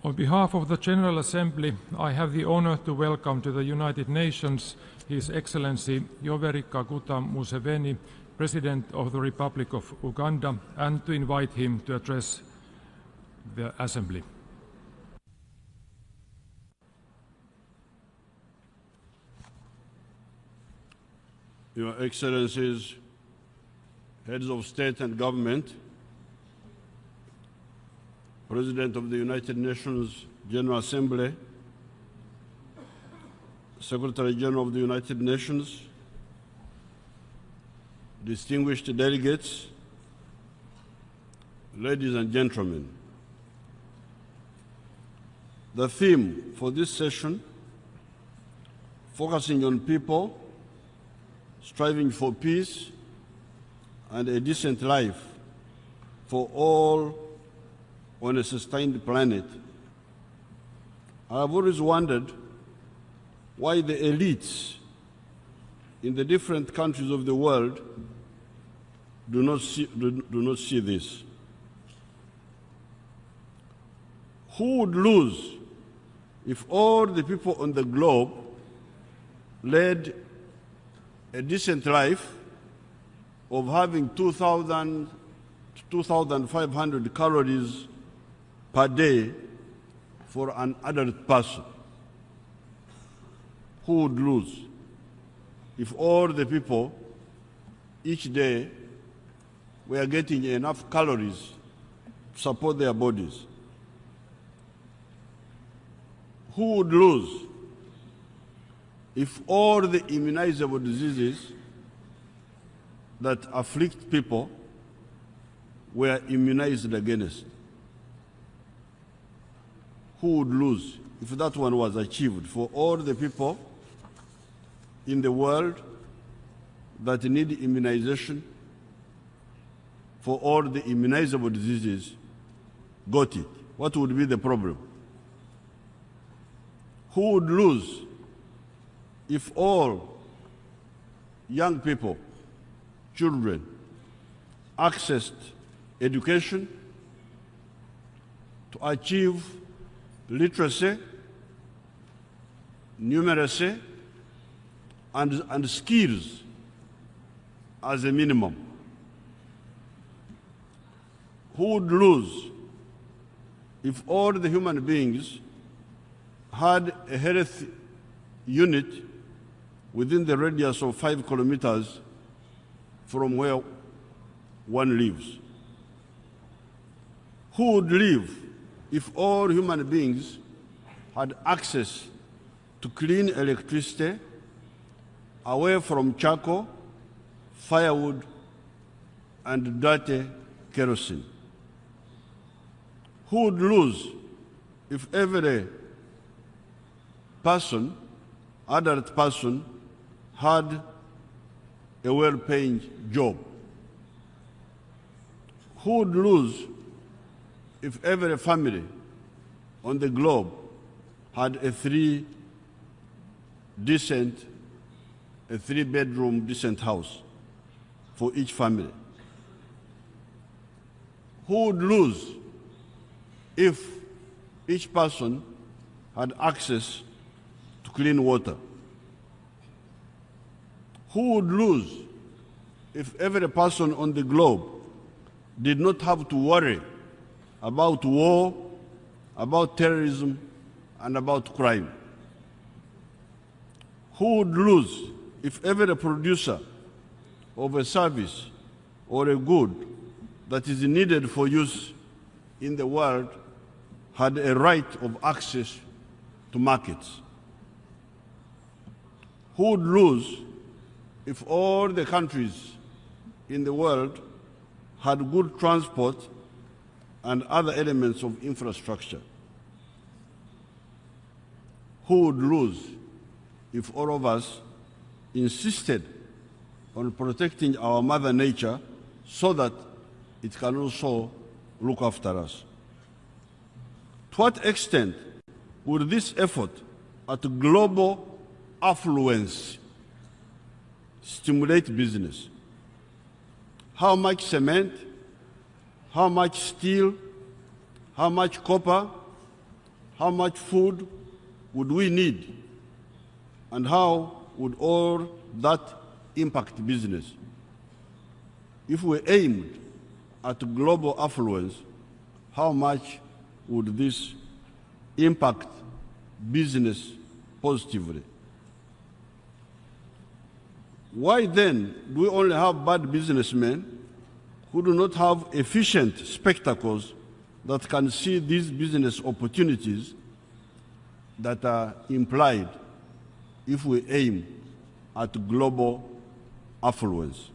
On behalf of the General Assembly, I have the honor to welcome to the United Nations His Excellency Yoweri Kaguta Museveni, President of the Republic of Uganda, and to invite him to address the Assembly. Your Excellencies, Heads of State and Government, President of the United Nations General Assembly, Secretary General of the United Nations, distinguished delegates, ladies and gentlemen. The theme for this session, focusing on people striving for peace and a decent life for all on a sustained planet. I have always wondered why the elites in the different countries of the world do not see this. Who would lose if all the people on the globe led a decent life of having 2,000 to 2,500 calories per day for an adult person? Who would lose if all the people each day were getting enough calories to support their bodies? Who would lose if all the immunizable diseases that afflict people were immunized against? Who would lose if that one was achieved for all the people in the world that need immunization, for all the immunizable diseases got it? What would be the problem? Who would lose if all young people, children, accessed education to achieve literacy, numeracy, and skills as a minimum? Who would lose if all the human beings had a health unit within the radius of 5 kilometers from where one lives? Who would live if all human beings had access to clean electricity, away from charcoal, firewood, and dirty kerosene? Who would lose if every person, adult person, had a well-paying job? Who would lose if every family on the globe had a three-bedroom decent house for each family? Who would lose if each person had access to clean water? Who would lose if every person on the globe did not have to worry about war, about terrorism, and about crime? Who would lose if every producer of a service or a good that is needed for use in the world had a right of access to markets? Who would lose if all the countries in the world had good transport and other elements of infrastructure? Who would lose if all of us insisted on protecting our Mother Nature so that it can also look after us? To what extent would this effort at global affluence stimulate business? How much cement, how much steel, how much copper, how much food would we need, and how would all that impact business? If we aimed at global affluence, how much would this impact business positively? Why then do we only have bad businessmen who do not have efficient spectacles that can see these business opportunities that are implied if we aim at global affluence?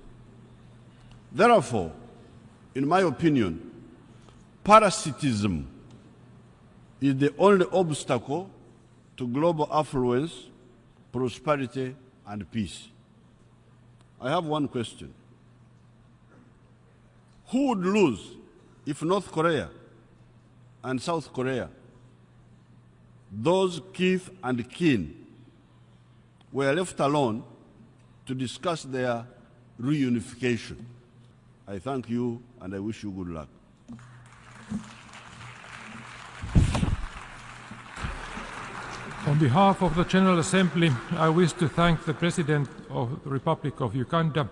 Therefore, in my opinion, parasitism is the only obstacle to global affluence, prosperity, and peace. I have one question. Who would lose if North Korea and South Korea, those kith and kin, were left alone to discuss their reunification? I thank you and I wish you good luck. On behalf of the General Assembly, I wish to thank the President of the Republic of Uganda